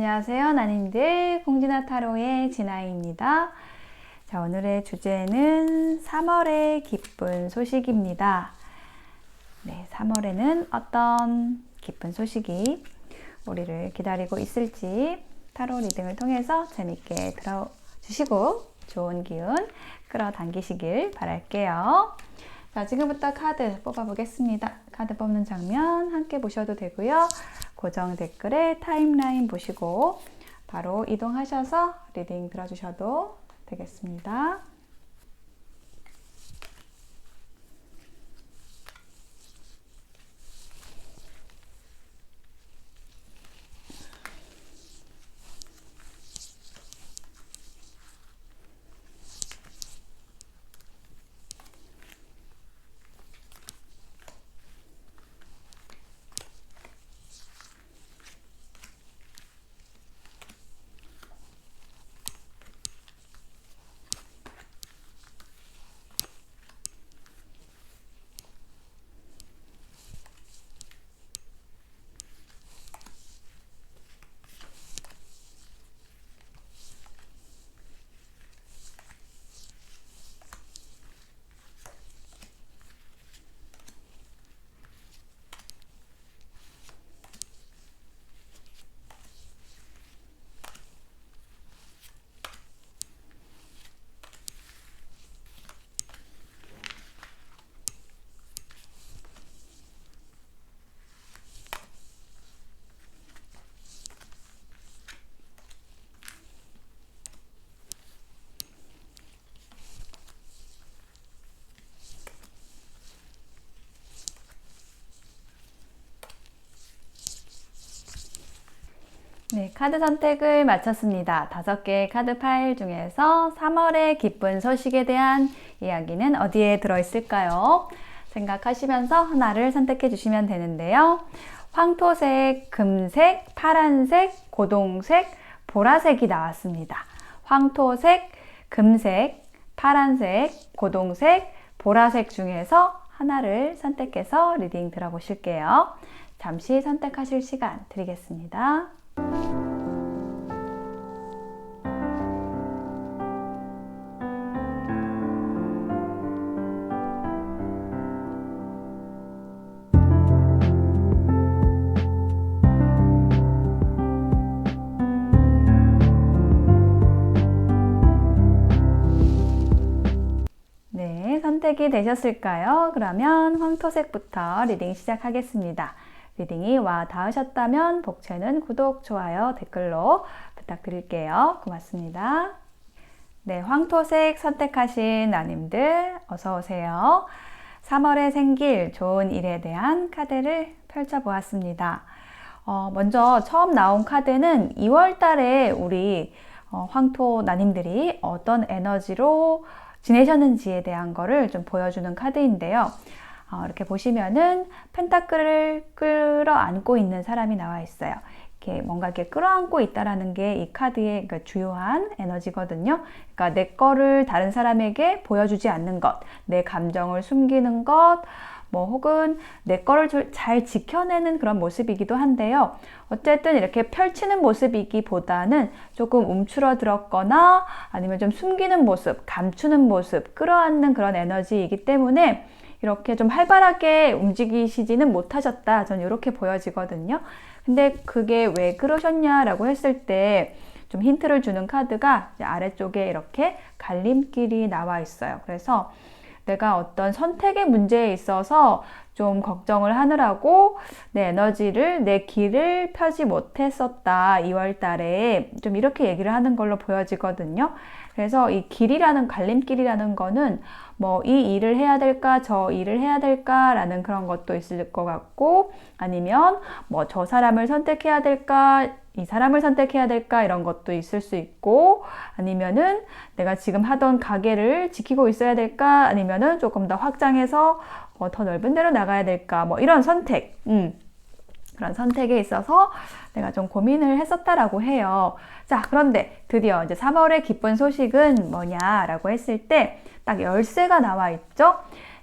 안녕하세요. 나님들 공진아 타로의 진아입니다. 자, 오늘의 주제는 3월의 기쁜 소식입니다. 네, 3월에는 어떤 기쁜 소식이 우리를 기다리고 있을지 타로 리딩을 통해서 재밌게 들어주시고 좋은 기운 끌어당기시길 바랄게요. 자, 지금부터 카드 뽑아보겠습니다. 카드 뽑는 장면 함께 보셔도 되고요. 고정 댓글에 타임라인 보시고 바로 이동하셔서 리딩 들어주셔도 되겠습니다. 네, 카드 선택을 마쳤습니다. 5개의 카드 파일 중에서 3월의 기쁜 소식에 대한 이야기는 어디에 들어있을까요? 생각하시면서 하나를 선택해 주시면 되는데요. 황토색, 금색, 파란색, 고동색, 보라색이 나왔습니다. 황토색, 금색, 파란색, 고동색, 보라색 중에서 하나를 선택해서 리딩 들어보실게요. 잠시 선택하실 시간 드리겠습니다. 네, 선택이 되셨을까요? 그러면 황토색부터 리딩 시작하겠습니다. 리딩이 와 닿으셨다면 복채는 구독, 좋아요, 댓글로 부탁드릴게요. 고맙습니다. 네, 황토색 선택하신 나님들 어서 오세요. 3월에 생길 좋은 일에 대한 카드를 펼쳐보았습니다. 먼저 처음 나온 카드는 2월 달에 우리 황토 나님들이 어떤 에너지로 지내셨는지에 대한 거를 좀 보여주는 카드인데요. 이렇게 보시면은 펜타클을 끌어안고 있는 사람이 나와 있어요. 이렇게 뭔가 이렇게 끌어안고 있다라는 게 이 카드의 주요한 에너지거든요. 그러니까 내 거를 다른 사람에게 보여주지 않는 것, 내 감정을 숨기는 것, 뭐 혹은 내 거를 잘 지켜내는 그런 모습이기도 한데요. 어쨌든 이렇게 펼치는 모습이기보다는 조금 움츠러들었거나 아니면 좀 숨기는 모습, 감추는 모습, 끌어안는 그런 에너지이기 때문에 이렇게 좀 활발하게 움직이시지는 못하셨다. 전 이렇게 보여지거든요. 근데 그게 왜 그러셨냐라고 했을 때 좀 힌트를 주는 카드가 아래쪽에 이렇게 갈림길이 나와 있어요. 그래서 내가 어떤 선택의 문제에 있어서 좀 걱정을 하느라고 내 에너지를, 내 길을 펴지 못했었다. 2월 달에 좀 이렇게 얘기를 하는 걸로 보여지거든요. 그래서 이 길이라는, 갈림길이라는 거는 뭐 이 일을 해야 될까, 저 일을 해야 될까 라는 그런 것도 있을 것 같고, 아니면 뭐 저 사람을 선택해야 될까, 이 사람을 선택해야 될까 이런 것도 있을 수 있고, 아니면은 내가 지금 하던 가게를 지키고 있어야 될까, 아니면은 조금 더 확장해서 더 넓은 데로 나가야 될까, 뭐 이런 선택, 그런 선택에 있어서 내가 좀 고민을 했었다라고 해요. 자, 그런데 드디어 이제 3월의 기쁜 소식은 뭐냐라고 했을 때 딱 열쇠가 나와 있죠.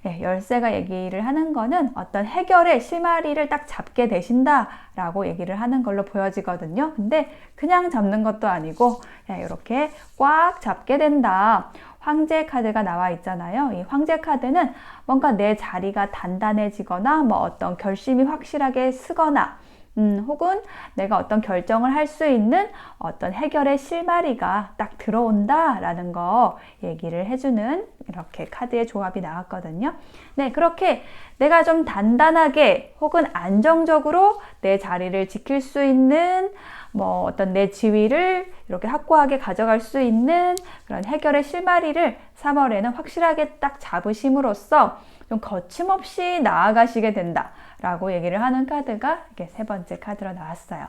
열쇠가 얘기를 하는 거는 어떤 해결의 실마리를 딱 잡게 되신다라고 얘기를 하는 걸로 보여지거든요. 근데 그냥 잡는 것도 아니고 이렇게 꽉 잡게 된다. 황제 카드가 나와 있잖아요. 이 황제 카드는 뭔가 내 자리가 단단해지거나 뭐 어떤 결심이 확실하게 서거나 혹은 내가 어떤 결정을 할 수 있는 어떤 해결의 실마리가 딱 들어온다라는 거 얘기를 해주는 이렇게 카드의 조합이 나왔거든요. 네, 그렇게 내가 좀 단단하게 혹은 안정적으로 내 자리를 지킬 수 있는 뭐 어떤 내 지위를 이렇게 확고하게 가져갈 수 있는 그런 해결의 실마리를 3월에는 확실하게 딱 잡으심으로써 좀 거침없이 나아가시게 된다 라고 얘기를 하는 카드가 이렇게 세 번째 카드로 나왔어요.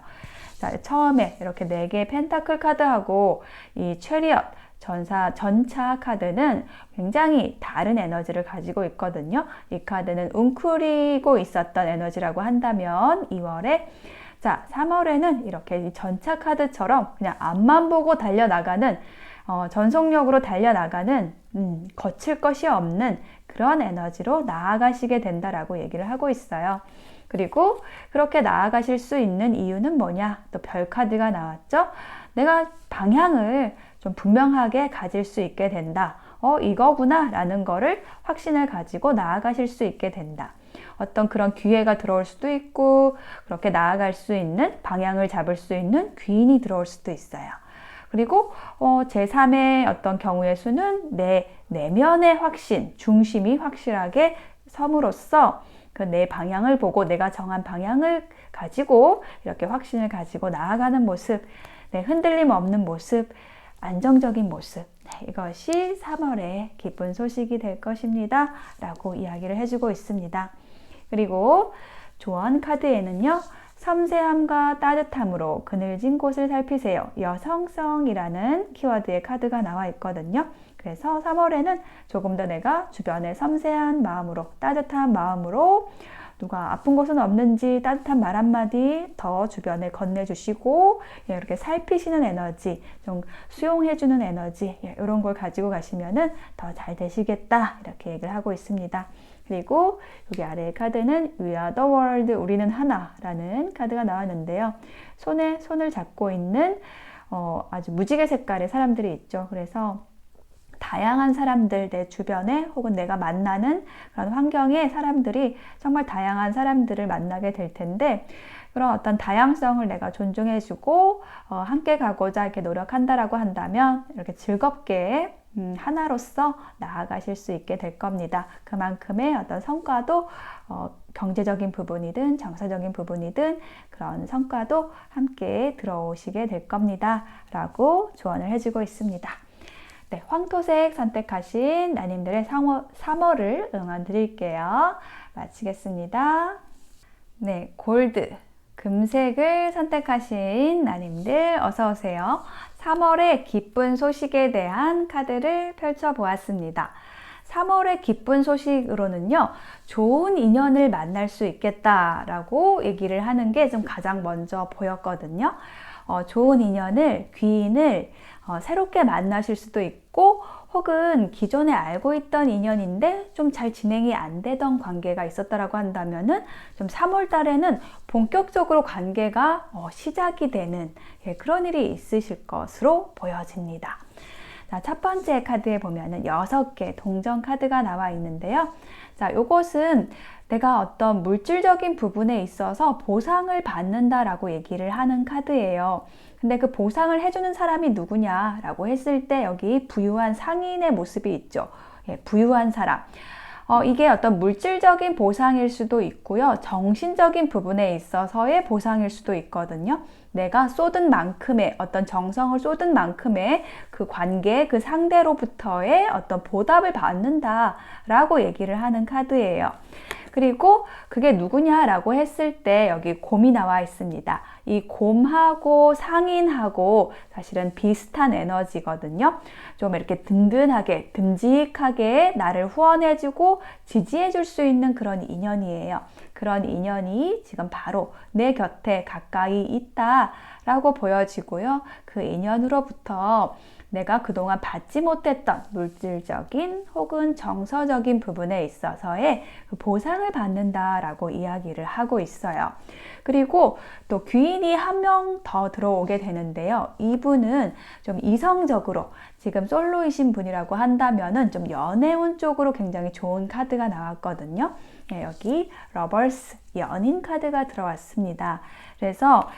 자, 처음에 이렇게 4개의 펜타클 카드하고 이 체리엇 전차 카드는 굉장히 다른 에너지를 가지고 있거든요. 이 카드는 웅크리고 있었던 에너지라고 한다면 2월에, 자, 3월에는 이렇게 전차 카드처럼 그냥 앞만 보고 달려나가는 전속력으로 달려나가는 거칠 것이 없는 그런 에너지로 나아가시게 된다라고 얘기를 하고 있어요. 그리고 그렇게 나아가실 수 있는 이유는 뭐냐? 또 별 카드가 나왔죠? 내가 방향을 좀 분명하게 가질 수 있게 된다. 이거구나 라는 거를 확신을 가지고 나아가실 수 있게 된다. 어떤 그런 기회가 들어올 수도 있고 그렇게 나아갈 수 있는 방향을 잡을 수 있는 귀인이 들어올 수도 있어요. 그리고 제3의 어떤 경우의 수는 내 내면의 확신, 중심이 확실하게 섬으로써 그 내 방향을 보고 내가 정한 방향을 가지고 이렇게 확신을 가지고 나아가는 모습, 흔들림 없는 모습, 안정적인 모습, 이것이 3월의 기쁜 소식이 될 것입니다 라고 이야기를 해주고 있습니다. 그리고 조언 카드에는요, 섬세함과 따뜻함으로 그늘진 곳을 살피세요. 여성성이라는 키워드의 카드가 나와 있거든요. 그래서 3월에는 조금 더 내가 주변에 섬세한 마음으로, 따뜻한 마음으로 누가 아픈 곳은 없는지 따뜻한 말 한마디 더 주변에 건네주시고 이렇게 살피시는 에너지, 좀 수용해주는 에너지, 이런 걸 가지고 가시면은 더 잘 되시겠다 이렇게 얘기를 하고 있습니다. 그리고 여기 아래의 카드는 We are the world, 우리는 하나라는 카드가 나왔는데요. 손에 손을 잡고 있는 아주 무지개 색깔의 사람들이 있죠. 그래서 다양한 사람들, 내 주변에 혹은 내가 만나는 그런 환경의 사람들이 정말 다양한 사람들을 만나게 될 텐데, 그런 어떤 다양성을 내가 존중해주고 함께 가고자 이렇게 노력한다라고 한다면 이렇게 즐겁게 하나로서 나아가실 수 있게 될 겁니다. 그만큼의 어떤 성과도 경제적인 부분이든 정서적인 부분이든 그런 성과도 함께 들어오시게 될 겁니다 라고 조언을 해주고 있습니다. 네, 황토색 선택하신 나님들의 3월을 응원 드릴게요. 마치겠습니다. 네, 골드, 금색을 선택하신 나님들 어서 오세요. 3월의 기쁜 소식에 대한 카드를 펼쳐보았습니다. 3월의 기쁜 소식으로는요, 좋은 인연을 만날 수 있겠다라고 얘기를 하는 게 좀 가장 먼저 보였거든요. 좋은 인연을, 귀인을 새롭게 만나실 수도 있고, 혹은 기존에 알고 있던 인연인데 좀 잘 진행이 안 되던 관계가 있었다라고 한다면은 좀 3월 달에는 본격적으로 관계가 시작이 되는 그런 일이 있으실 것으로 보여집니다. 자, 첫 번째 카드에 보면은 6개 동전 카드가 나와 있는데요. 자, 요것은 내가 어떤 물질적인 부분에 있어서 보상을 받는다라고 얘기를 하는 카드예요. 근데 그 보상을 해주는 사람이 누구냐라고 했을 때 여기 부유한 상인의 모습이 있죠. 부유한 사람. 이게 어떤 물질적인 보상일 수도 있고요. 정신적인 부분에 있어서의 보상일 수도 있거든요. 내가 쏟은 만큼의 어떤 정성을 쏟은 만큼의 그 관계, 그 상대로부터의 어떤 보답을 받는다라고 얘기를 하는 카드예요. 그리고 그게 누구냐라고 했을 때 여기 곰이 나와 있습니다. 이 곰하고 상인하고 사실은 비슷한 에너지거든요. 좀 이렇게 든든하게, 듬직하게 나를 후원해주고 지지해줄 수 있는 그런 인연이에요. 그런 인연이 지금 바로 내 곁에 가까이 있다 라고 보여지고요. 그 인연으로부터 내가 그동안 받지 못했던 물질적인 혹은 정서적인 부분에 있어서의 그 보상을 받는다라고 이야기를 하고 있어요. 그리고 또 귀인이 한 명 더 들어오게 되는데요. 이분은 좀 이성적으로 지금 솔로이신 분이라고 한다면은 좀 연애운 쪽으로 굉장히 좋은 카드가 나왔거든요. 네, 여기 러버스 연인 카드가 들어왔습니다. 그래서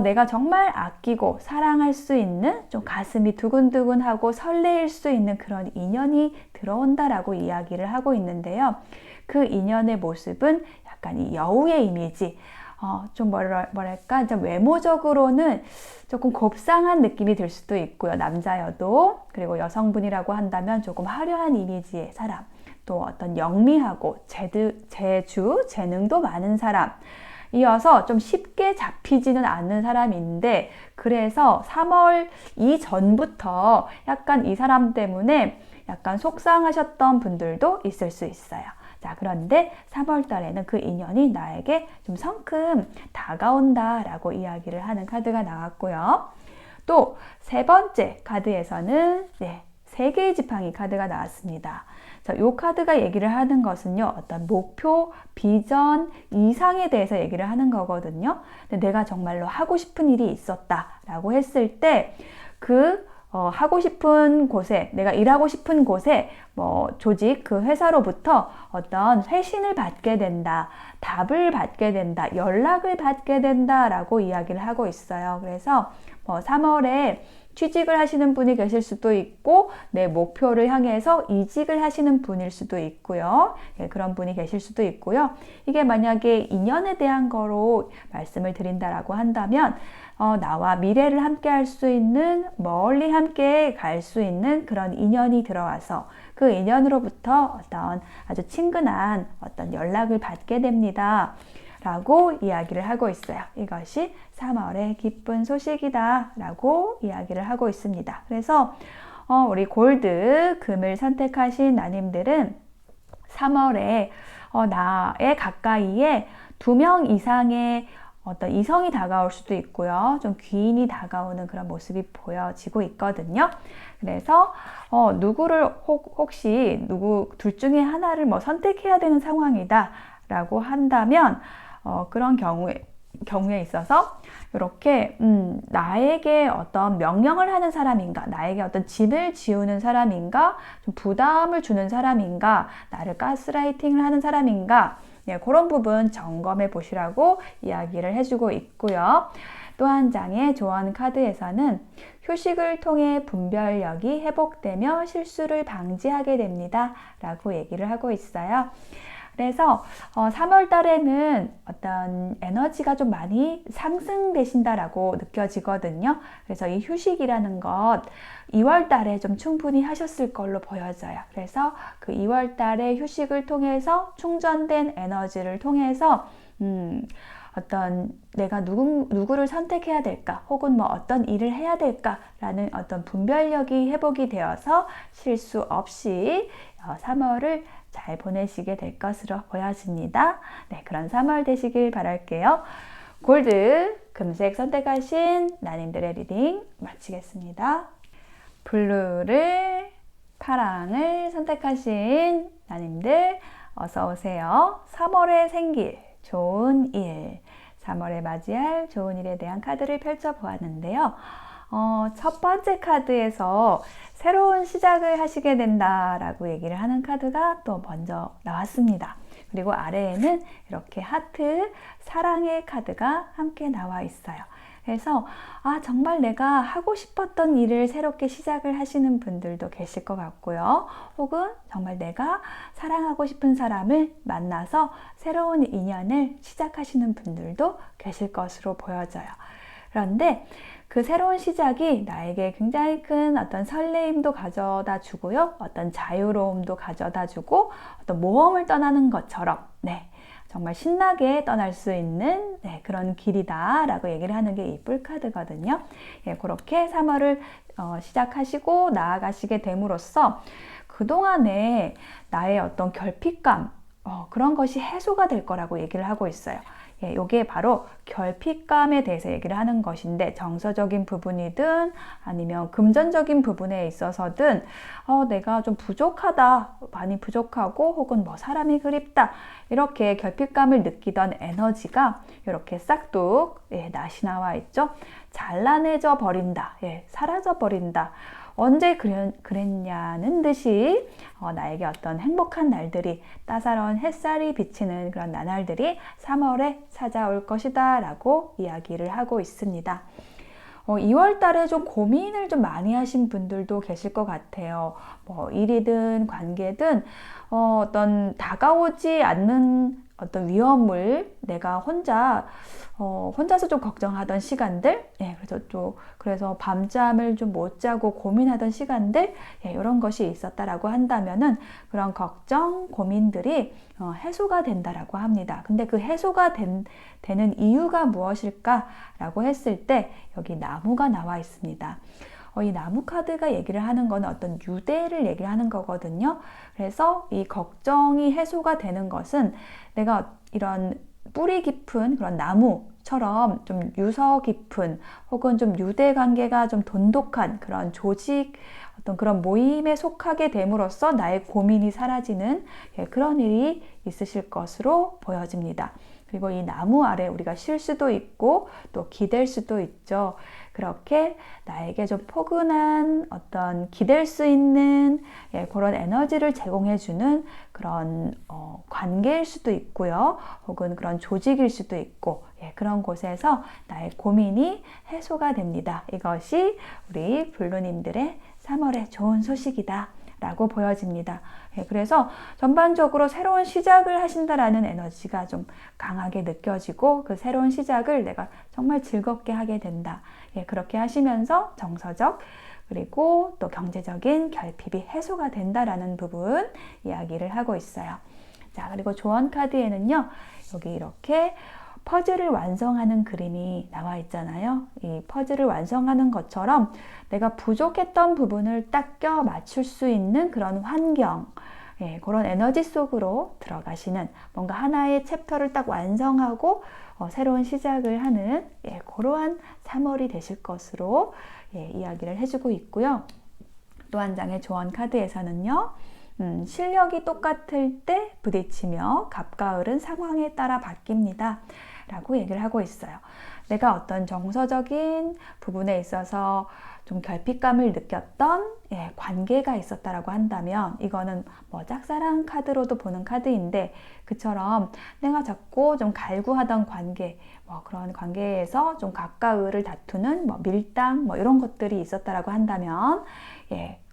내가 정말 아끼고 사랑할 수 있는 좀 가슴이 두근두근하고 설레일 수 있는 그런 인연이 들어온다라고 이야기를 하고 있는데요. 그 인연의 모습은 약간 이 여우의 이미지, 좀 뭐랄까, 좀 외모적으로는 조금 곱상한 느낌이 들 수도 있고요. 남자여도. 그리고 여성분이라고 한다면 조금 화려한 이미지의 사람. 또 어떤 영리하고 재주, 재능도 많은 사람. 이어서 좀 쉽게 잡히지는 않는 사람인데, 그래서 3월 이전부터 약간 이 사람 때문에 약간 속상하셨던 분들도 있을 수 있어요. 자, 그런데 3월 달에는 그 인연이 나에게 좀 성큼 다가온다라고 이야기를 하는 카드가 나왔고요. 또 세 번째 카드에서는 세 개의 지팡이 카드가 나왔습니다. 자, 이 카드가 얘기를 하는 것은요, 어떤 목표, 비전, 이상에 대해서 얘기를 하는 거거든요. 근데 내가 정말로 하고 싶은 일이 있었다라고 했을 때, 하고 싶은 곳에, 내가 일하고 싶은 곳에, 조직, 그 회사로부터 어떤 회신을 받게 된다, 답을 받게 된다, 연락을 받게 된다라고 이야기를 하고 있어요. 그래서 3월에 취직을 하시는 분이 계실 수도 있고 내 목표를 향해서 이직을 하시는 분일 수도 있고요. 그런 분이 계실 수도 있고요. 이게 만약에 인연에 대한 거로 말씀을 드린다라고 한다면 나와 미래를 함께 할 수 있는, 멀리 함께 갈 수 있는 그런 인연이 들어와서 그 인연으로부터 어떤 아주 친근한 어떤 연락을 받게 됩니다. 라고 이야기를 하고 있어요. 이것이 3월의 기쁜 소식이다 라고 이야기를 하고 있습니다. 그래서 우리 골드, 금을 선택하신 나님들은 3월에 나의 가까이에 2명 이상의 어떤 이성이 다가올 수도 있고요. 좀 귀인이 다가오는 그런 모습이 보여지고 있거든요. 그래서 누구를 혹시 둘 중에 하나를 선택해야 되는 상황이다 라고 한다면 그런 경우에 있어서 이렇게 나에게 어떤 명령을 하는 사람인가, 나에게 어떤 짐을 지우는 사람인가, 좀 부담을 주는 사람인가, 나를 가스라이팅을 하는 사람인가, 그런 부분 점검해 보시라고 이야기를 해주고 있고요. 또 한 장의 조언 카드에서는 휴식을 통해 분별력이 회복되며 실수를 방지하게 됩니다 라고 얘기를 하고 있어요. 그래서 3월 달에는 어떤 에너지가 좀 많이 상승되신다라고 느껴지거든요. 그래서 이 휴식이라는 것 2월 달에 좀 충분히 하셨을 걸로 보여져요. 그래서 그 2월 달에 휴식을 통해서 충전된 에너지를 통해서 어떤 내가 누구를 선택해야 될까 혹은 어떤 일을 해야 될까라는 어떤 분별력이 회복이 되어서 실수 없이 3월을 잘 보내시게 될 것으로 보여집니다. 네, 그런 3월 되시길 바랄게요. 골드, 금색 선택하신 나님들의 리딩 마치겠습니다. 블루를, 파랑을 선택하신 나님들 어서 오세요. 3월에 생길 좋은 일, 3월에 맞이할 좋은 일에 대한 카드를 펼쳐보았는데요. 첫 번째 카드에서 새로운 시작을 하시게 된다라고 얘기를 하는 카드가 또 먼저 나왔습니다. 그리고 아래에는 이렇게 하트, 사랑의 카드가 함께 나와 있어요. 그래서 정말 내가 하고 싶었던 일을 새롭게 시작을 하시는 분들도 계실 것 같고요. 혹은 정말 내가 사랑하고 싶은 사람을 만나서 새로운 인연을 시작하시는 분들도 계실 것으로 보여져요. 그런데 그 새로운 시작이 나에게 굉장히 큰 어떤 설레임도 가져다 주고요. 어떤 자유로움도 가져다 주고 어떤 모험을 떠나는 것처럼 정말 신나게 떠날 수 있는 그런 길이다 라고 얘기를 하는 게 이 뿔카드거든요. 그렇게 3월을 시작하시고 나아가시게 됨으로써 그동안에 나의 어떤 결핍감, 그런 것이 해소가 될 거라고 얘기를 하고 있어요. 예, 이게 바로 결핍감에 대해서 얘기를 하는 것인데, 정서적인 부분이든 아니면 금전적인 부분에 있어서든 내가 좀 부족하다, 많이 부족하고 혹은 뭐 사람이 그립다, 이렇게 결핍감을 느끼던 에너지가 이렇게 싹둑 낫이 나와 있죠. 잘라내져 버린다, 사라져 버린다. 언제 그랬냐는 듯이 나에게 어떤 행복한 날들이, 따사로운 햇살이 비치는 그런 나날들이 3월에 찾아올 것이다 라고 이야기를 하고 있습니다. 2월 달에 좀 고민을 좀 많이 하신 분들도 계실 것 같아요. 뭐 일이든 관계든 어떤 다가오지 않는 어떤 위험을 내가 혼자서 좀 걱정하던 시간들, 그래서 밤잠을 좀 못 자고 고민하던 시간들, 이런 것이 있었다라고 한다면은 그런 걱정, 고민들이 해소가 된다라고 합니다. 근데 그 해소가 되는 이유가 무엇일까라고 했을 때 여기 나무가 나와 있습니다. 이 나무 카드가 얘기를 하는 거는 어떤 유대를 얘기를 하는 거거든요. 그래서 이 걱정이 해소가 되는 것은 내가 이런 뿌리 깊은 그런 나무처럼 좀 유서 깊은 혹은 좀 유대 관계가 좀 돈독한 그런 조직, 어떤 그런 모임에 속하게 됨으로써 나의 고민이 사라지는 그런 일이 있으실 것으로 보여집니다. 그리고 이 나무 아래 우리가 쉴 수도 있고 또 기댈 수도 있죠. 그렇게 나에게 좀 포근한 어떤 기댈 수 있는 그런 에너지를 제공해주는 그런 관계일 수도 있고요. 혹은 그런 조직일 수도 있고, 그런 곳에서 나의 고민이 해소가 됩니다. 이것이 우리 블루님들의 3월의 좋은 소식이다 라고 보여집니다. 그래서 전반적으로 새로운 시작을 하신다라는 에너지가 좀 강하게 느껴지고, 그 새로운 시작을 내가 정말 즐겁게 하게 된다. 그렇게 하시면서 정서적 그리고 또 경제적인 결핍이 해소가 된다라는 부분 이야기를 하고 있어요. 자, 그리고 조언 카드에는요, 여기 이렇게 퍼즐을 완성하는 그림이 나와 있잖아요. 이 퍼즐을 완성하는 것처럼 내가 부족했던 부분을 딱 껴 맞출 수 있는 그런 환경, 그런 에너지 속으로 들어가시는, 뭔가 하나의 챕터를 딱 완성하고 새로운 시작을 하는 그러한 3월이 되실 것으로 이야기를 해주고 있고요. 또 한 장의 조언 카드에서는요, 실력이 똑같을 때 부딪히며 갑가을은 상황에 따라 바뀝니다 라고 얘기를 하고 있어요. 내가 어떤 정서적인 부분에 있어서 좀 결핍감을 느꼈던 관계가 있었다라고 한다면, 이거는 뭐 짝사랑 카드로도 보는 카드인데, 그처럼 내가 자꾸 좀 갈구하던 관계, 그런 관계에서 좀 갑가을을 다투는 밀당 이런 것들이 있었다라고 한다면,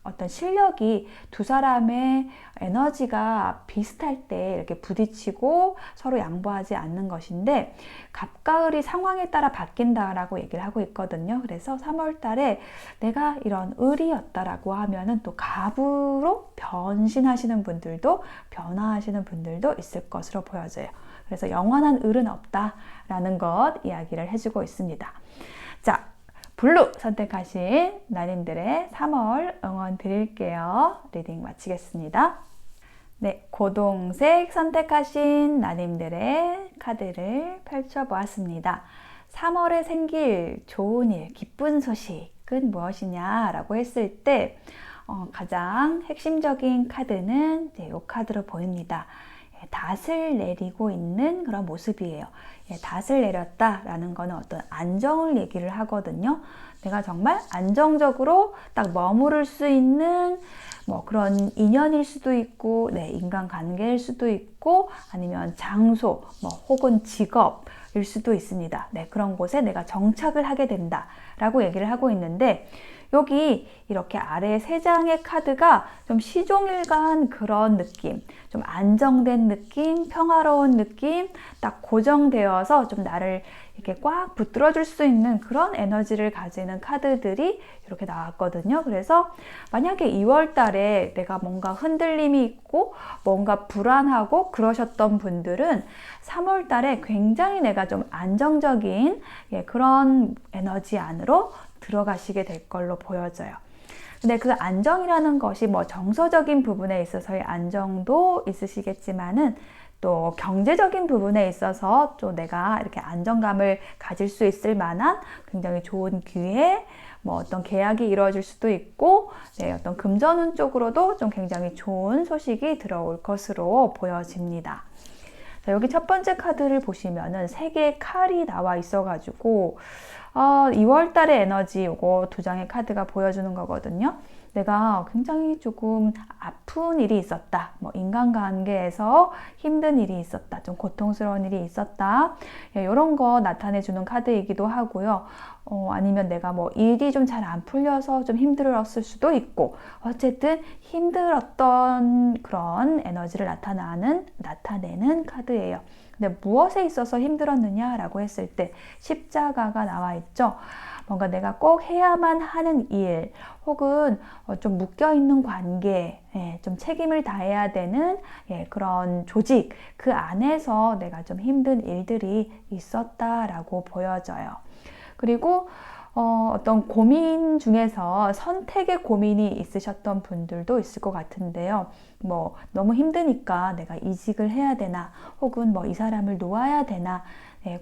어떤 실력이 두 사람의 에너지가 비슷할 때 이렇게 부딪히고 서로 양보하지 않는 것인데, 갑가을이 상황에 따라 바뀐다라고 얘기를 하고 있거든요. 그래서 3월 달에 내가 이런 을이었다라고 하면은 또 갑으로 변신하시는 분들도, 변화하시는 분들도 있을 것으로 보여져요. 그래서 영원한 을은 없다라는 것 이야기를 해주고 있습니다. 자, 블루 선택하신 나님들의 3월 응원 드릴게요. 리딩 마치겠습니다. 네, 고동색 선택하신 나님들의 카드를 펼쳐보았습니다. 3월에 생길 좋은 일, 기쁜 소식은 무엇이냐라고 했을 때 가장 핵심적인 카드는 이 카드로 보입니다. 닷을 내리고 있는 그런 모습이에요. 닷을 내렸다라는 거는 어떤 안정을 얘기를 하거든요. 내가 정말 안정적으로 딱 머무를 수 있는 그런 인연일 수도 있고, 인간관계일 수도 있고, 아니면 장소, 혹은 직업일 수도 있습니다. 그런 곳에 내가 정착을 하게 된다라고 얘기를 하고 있는데, 여기 이렇게 아래 세 장의 카드가 좀 시종일관 그런 느낌, 좀 안정된 느낌, 평화로운 느낌, 딱 고정되어서 좀 나를 이렇게 꽉 붙들어줄 수 있는 그런 에너지를 가지는 카드들이 이렇게 나왔거든요. 그래서 만약에 2월 달에 내가 뭔가 흔들림이 있고 뭔가 불안하고 그러셨던 분들은 3월 달에 굉장히 내가 좀 안정적인 그런 에너지 안으로 들어가시게 될 걸로 보여져요. 근데 그 안정이라는 것이 정서적인 부분에 있어서의 안정도 있으시겠지만은 또 경제적인 부분에 있어서 또 내가 이렇게 안정감을 가질 수 있을 만한 굉장히 좋은 기회, 뭐 어떤 계약이 이루어질 수도 있고, 네, 어떤 금전운 쪽으로도 좀 굉장히 좋은 소식이 들어올 것으로 보여집니다. 자, 여기 첫 번째 카드를 보시면은 3개의 칼이 나와 있어가지고 2월 달의 에너지 요거 2장의 카드가 보여주는 거거든요. 내가 굉장히 조금 아픈 일이 있었다. 뭐 인간관계에서 힘든 일이 있었다. 좀 고통스러운 일이 있었다. 이런 거 나타내 주는 카드이기도 하고요. 아니면 내가 뭐 일이 좀 잘 안 풀려서 좀 힘들었을 수도 있고, 어쨌든 힘들었던 그런 에너지를 나타내는 카드예요. 근데 무엇에 있어서 힘들었느냐라고 했을 때 십자가가 나와 있죠. 뭔가 내가 꼭 해야만 하는 일, 혹은 좀 묶여있는 관계, 좀 책임을 다해야 되는 그런 조직, 그 안에서 내가 좀 힘든 일들이 있었다라고 보여져요. 그리고 어떤 고민 중에서 선택의 고민이 있으셨던 분들도 있을 것 같은데요. 뭐 너무 힘드니까 내가 이직을 해야 되나, 혹은 뭐 이 사람을 놓아야 되나,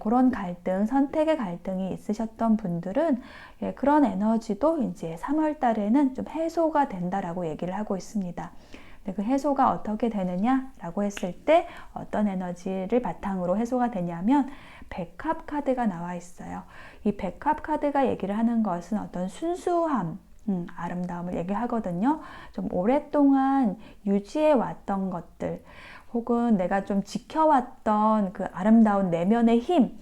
그런 갈등, 선택의 갈등이 있으셨던 분들은 그런 에너지도 이제 3월 달에는 좀 해소가 된다라고 얘기를 하고 있습니다. 그 해소가 어떻게 되느냐라고 했을 때 어떤 에너지를 바탕으로 해소가 되냐면 백합 카드가 나와 있어요. 이 백합 카드가 얘기를 하는 것은 어떤 순수함, 아름다움을 얘기하거든요. 좀 오랫동안 유지해 왔던 것들, 혹은 내가 좀 지켜왔던 그 아름다운 내면의 힘,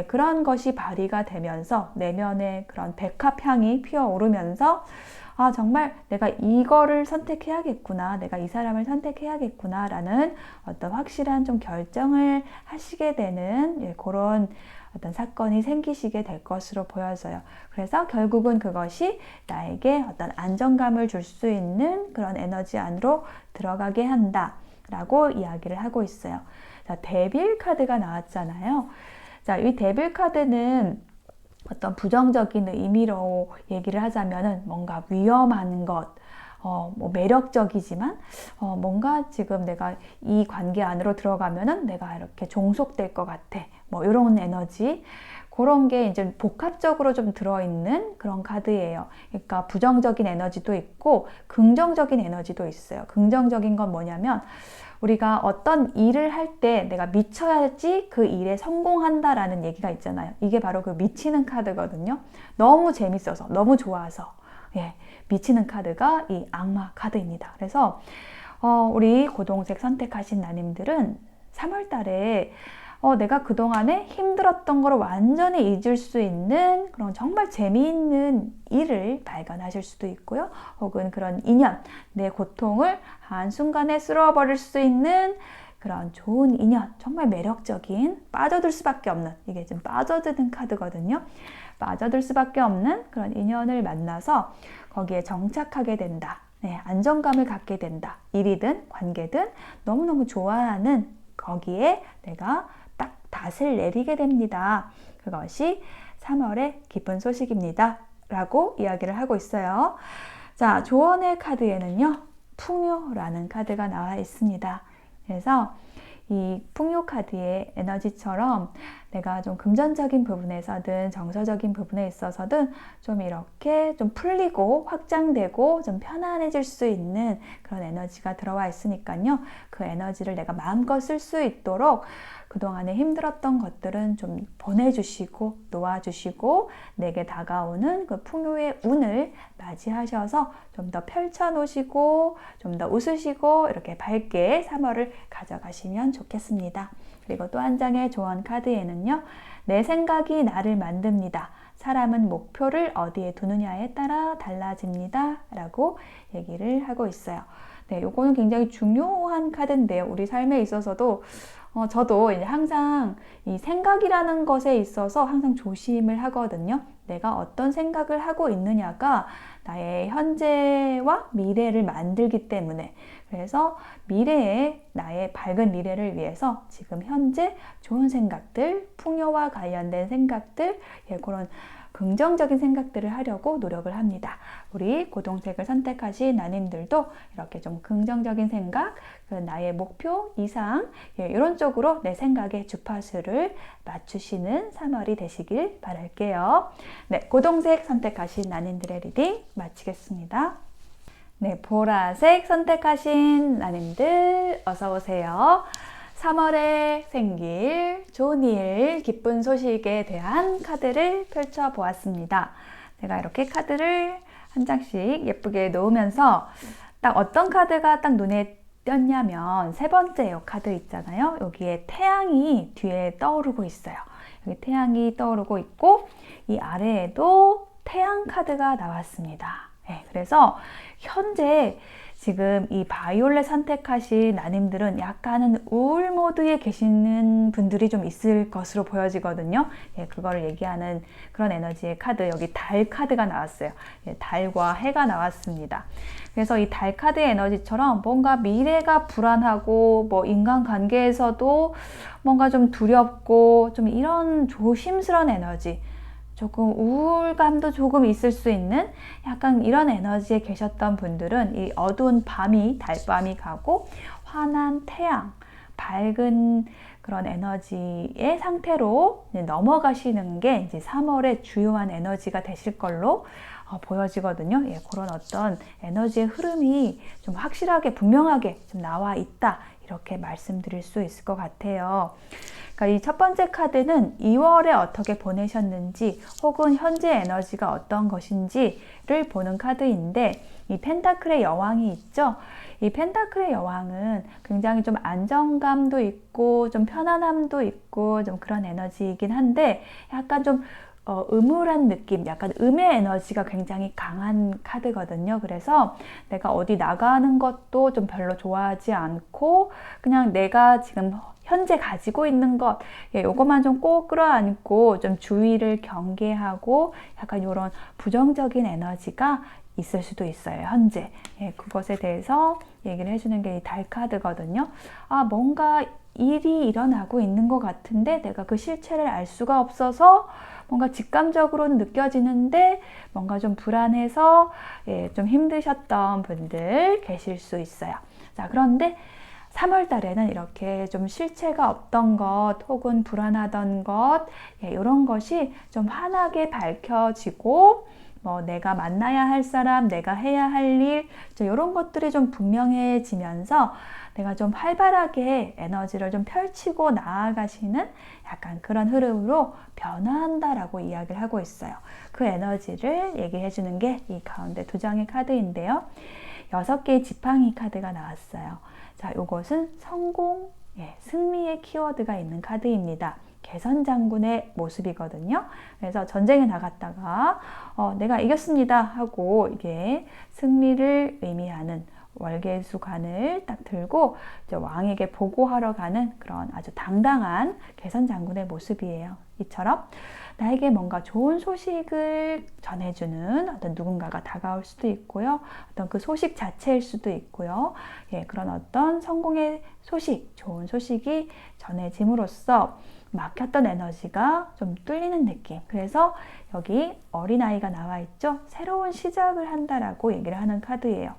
그런 것이 발휘가 되면서 내면의 그런 백합향이 피어오르면서 정말 내가 이거를 선택해야겠구나, 내가 이 사람을 선택해야겠구나 라는 어떤 확실한 좀 결정을 하시게 되는 그런 어떤 사건이 생기시게 될 것으로 보여져요. 그래서 결국은 그것이 나에게 어떤 안정감을 줄 수 있는 그런 에너지 안으로 들어가게 한다 라고 이야기를 하고 있어요. 자, 데빌 카드가 나왔잖아요. 자, 이 데빌 카드는 어떤 부정적인 의미로 얘기를 하자면은 뭔가 위험한 것, 뭐 매력적이지만 뭔가 지금 내가 이 관계 안으로 들어가면은 내가 이렇게 종속될 것 같아. 뭐 이런 에너지, 그런 게 이제 복합적으로 좀 들어있는 그런 카드예요. 그러니까 부정적인 에너지도 있고 긍정적인 에너지도 있어요. 긍정적인 건 뭐냐면 우리가 어떤 일을 할 때 내가 미쳐야지 그 일에 성공한다라는 얘기가 있잖아요. 이게 바로 그 미치는 카드거든요. 너무 재밌어서, 너무 좋아서 미치는 카드가 이 악마 카드입니다. 그래서 우리 고동색 선택하신 나님들은 3월 달에 내가 그동안에 힘들었던 걸 완전히 잊을 수 있는 그런 정말 재미있는 일을 발견하실 수도 있고요. 혹은 그런 인연, 내 고통을 한순간에 쓸어버릴 수 있는 그런 좋은 인연, 정말 매력적인, 빠져들 수밖에 없는, 이게 좀 빠져드는 카드거든요. 빠져들 수밖에 없는 그런 인연을 만나서 거기에 정착하게 된다. 안정감을 갖게 된다. 일이든 관계든 너무너무 좋아하는 거기에 내가 딱 닷을 내리게 됩니다. 그것이 3월의 기쁜 소식입니다. 라고 이야기를 하고 있어요. 자, 조언의 카드에는요, 풍요라는 카드가 나와 있습니다. 그래서 이 풍요 카드의 에너지처럼 내가 좀 금전적인 부분에서든 정서적인 부분에 있어서든 좀 이렇게 좀 풀리고 확장되고 좀 편안해질 수 있는 그런 에너지가 들어와 있으니까요. 그 에너지를 내가 마음껏 쓸 수 있도록 그동안에 힘들었던 것들은 좀 보내주시고 놓아주시고 내게 다가오는 그 풍요의 운을 맞이하셔서 좀 더 펼쳐놓으시고 좀 더 웃으시고 이렇게 밝게 3월을 가져가시면 좋겠습니다. 그리고 또 한 장의 조언 카드에는요. 내 생각이 나를 만듭니다. 사람은 목표를 어디에 두느냐에 따라 달라집니다. 라고 얘기를 하고 있어요. 네, 요거는 굉장히 중요한 카드인데요. 우리 삶에 있어서도 저도 이제 항상 이 생각이라는 것에 있어서 항상 조심을 하거든요. 내가 어떤 생각을 하고 있느냐가 나의 현재와 미래를 만들기 때문에, 그래서 미래에 나의 밝은 미래를 위해서 지금 현재 좋은 생각들, 풍요와 관련된 생각들, 그런 긍정적인 생각들을 하려고 노력을 합니다. 우리 고동색을 선택하신 나님들도 이렇게 좀 긍정적인 생각, 나의 목표 이상 이런 쪽으로 내 생각의 주파수를 맞추시는 3월이 되시길 바랄게요. 네, 고동색 선택하신 나님들의 리딩 마치겠습니다. 네, 보라색 선택하신 나님들 어서 오세요. 3월에 생길 좋은 일, 기쁜 소식에 대한 카드를 펼쳐 보았습니다. 제가 이렇게 카드를 한 장씩 예쁘게 놓으면서 딱 어떤 카드가 딱 눈에 띄었냐면 세 번째 이 카드 있잖아요. 여기에 태양이 뒤에 떠오르고 있어요. 여기 태양이 떠오르고 있고 이 아래에도 태양 카드가 나왔습니다. 네, 그래서 현재 지금 이 바이올렛 선택하신 나님들은 약간은 우울 모드에 계시는 분들이 좀 있을 것으로 보여지거든요. 예, 그거를 얘기하는 그런 에너지의 카드, 여기 달 카드가 나왔어요. 예, 달과 해가 나왔습니다. 그래서 이 달 카드의 에너지처럼 뭔가 미래가 불안하고 뭐 인간관계에서도 뭔가 좀 두렵고 좀 이런 조심스러운 에너지, 조금 우울감도 조금 있을 수 있는 약간 이런 에너지에 계셨던 분들은 이 어두운 밤이, 달밤이 가고 환한 태양, 밝은 그런 에너지의 상태로 넘어가시는 게 이제 3월의 주요한 에너지가 되실 걸로 보여지거든요. 예, 그런 어떤 에너지의 흐름이 좀 확실하게 분명하게 좀 나와 있다, 이렇게 말씀드릴 수 있을 것 같아요. 그러니까 이 첫 번째 카드는 2월에 어떻게 보내셨는지 혹은 현재 에너지가 어떤 것인지를 보는 카드인데, 이 펜타클의 여왕이 있죠. 이 펜타클의 여왕은 굉장히 좀 안정감도 있고 좀 편안함도 있고 좀 그런 에너지이긴 한데 약간 좀 음울한 느낌, 약간 음의 에너지가 굉장히 강한 카드거든요. 그래서 내가 어디 나가는 것도 좀 별로 좋아하지 않고 그냥 내가 지금 현재 가지고 있는 것, 요것만 좀 꼭 끌어안고 좀 주의를 경계하고 약간 이런 부정적인 에너지가 있을 수도 있어요. 현재. 예, 그것에 대해서 얘기를 해주는 게 이 달 카드거든요. 아, 뭔가 일이 일어나고 있는 것 같은데 내가 그 실체를 알 수가 없어서 뭔가 직감적으로는 느껴지는데 뭔가 좀 불안해서 좀 힘드셨던 분들 계실 수 있어요. 자, 그런데 3월 달에는 이렇게 좀 실체가 없던 것 혹은 불안하던 것, 이런 것이 좀 환하게 밝혀지고 뭐 내가 만나야 할 사람, 내가 해야 할 일, 이런 것들이 좀 분명해지면서 내가 좀 활발하게 에너지를 좀 펼치고 나아가시는 약간 그런 흐름으로 변화한다라고 이야기를 하고 있어요. 그 에너지를 얘기해 주는 게 이 가운데 두 장의 카드인데요. 6개의 지팡이 카드가 나왔어요. 자, 이것은 성공, 승리의 키워드가 있는 카드입니다. 개선장군의 모습이거든요. 그래서 전쟁에 나갔다가 내가 이겼습니다 하고 이게 승리를 의미하는 월계수관을 딱 들고 이제 왕에게 보고하러 가는 그런 아주 당당한 개선장군의 모습이에요. 이처럼 나에게 뭔가 좋은 소식을 전해주는 어떤 누군가가 다가올 수도 있고요. 어떤 그 소식 자체일 수도 있고요. 예, 그런 어떤 성공의 소식, 좋은 소식이 전해짐으로써 막혔던 에너지가 좀 뚫리는 느낌. 그래서 여기 어린아이가 나와 있죠. 새로운 시작을 한다라고 얘기를 하는 카드예요.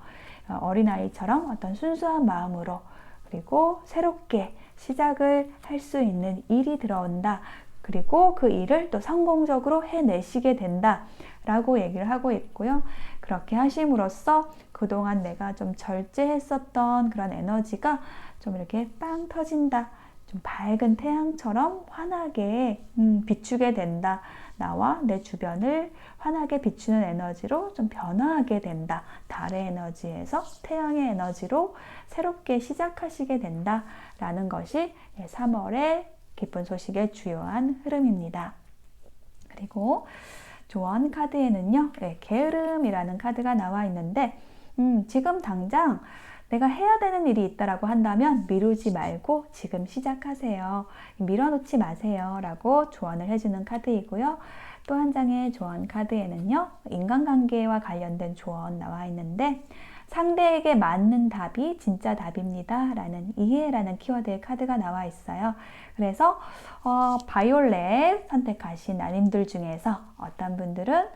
어린아이처럼 어떤 순수한 마음으로 그리고 새롭게 시작을 할 수 있는 일이 들어온다. 그리고 그 일을 또 성공적으로 해내시게 된다 라고 얘기를 하고 있고요. 그렇게 하심으로써 그동안 내가 좀 절제했었던 그런 에너지가 좀 이렇게 빵 터진다. 좀 밝은 태양처럼 환하게 비추게 된다. 나와 내 주변을 환하게 비추는 에너지로 좀 변화하게 된다. 달의 에너지에서 태양의 에너지로 새롭게 시작하시게 된다. 라는 것이 3월의 기쁜 소식의 주요한 흐름입니다. 그리고 조언 카드에는요, 게으름이라는 카드가 나와 있는데 지금 당장 내가 해야 되는 일이 있다라고 한다면 미루지 말고 지금 시작하세요. 밀어놓지 마세요 라고 조언을 해주는 카드이고요. 또 한 장의 조언 카드에는요, 인간관계와 관련된 조언 나와 있는데 상대에게 맞는 답이 진짜 답입니다. 라는 이해라는 키워드의 카드가 나와 있어요. 그래서 바이올렛 선택하신 아님들 중에서 어떤 분들은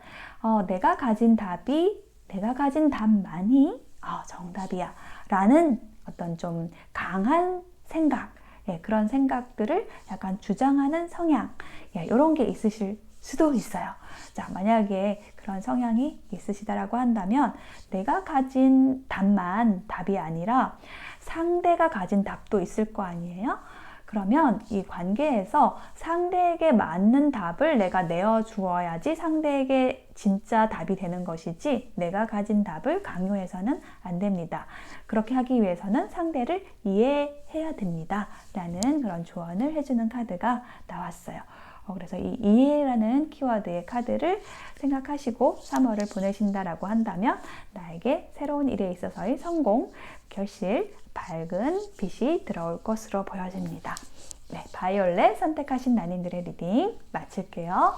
내가 가진 답만이 정답이야 라는 어떤 좀 강한 생각, 그런 생각들을 약간 주장하는 성향, 이런 게 있으실 수도 있어요. 자, 만약에 그런 성향이 있으시다라고 한다면 내가 가진 답만 답이 아니라 상대가 가진 답도 있을 거 아니에요? 그러면 이 관계에서 상대에게 맞는 답을 내가 내어주어야지 상대에게 진짜 답이 되는 것이지 내가 가진 답을 강요해서는 안 됩니다. 그렇게 하기 위해서는 상대를 이해해야 됩니다. 라는 그런 조언을 해주는 카드가 나왔어요. 그래서 이 이해라는 키워드의 카드를 생각하시고 3월을 보내신다라고 한다면 나에게 새로운 일에 있어서의 성공, 결실, 밝은 빛이 들어올 것으로 보여집니다. 네, 바이올렛 선택하신 난인들의 리딩 마칠게요.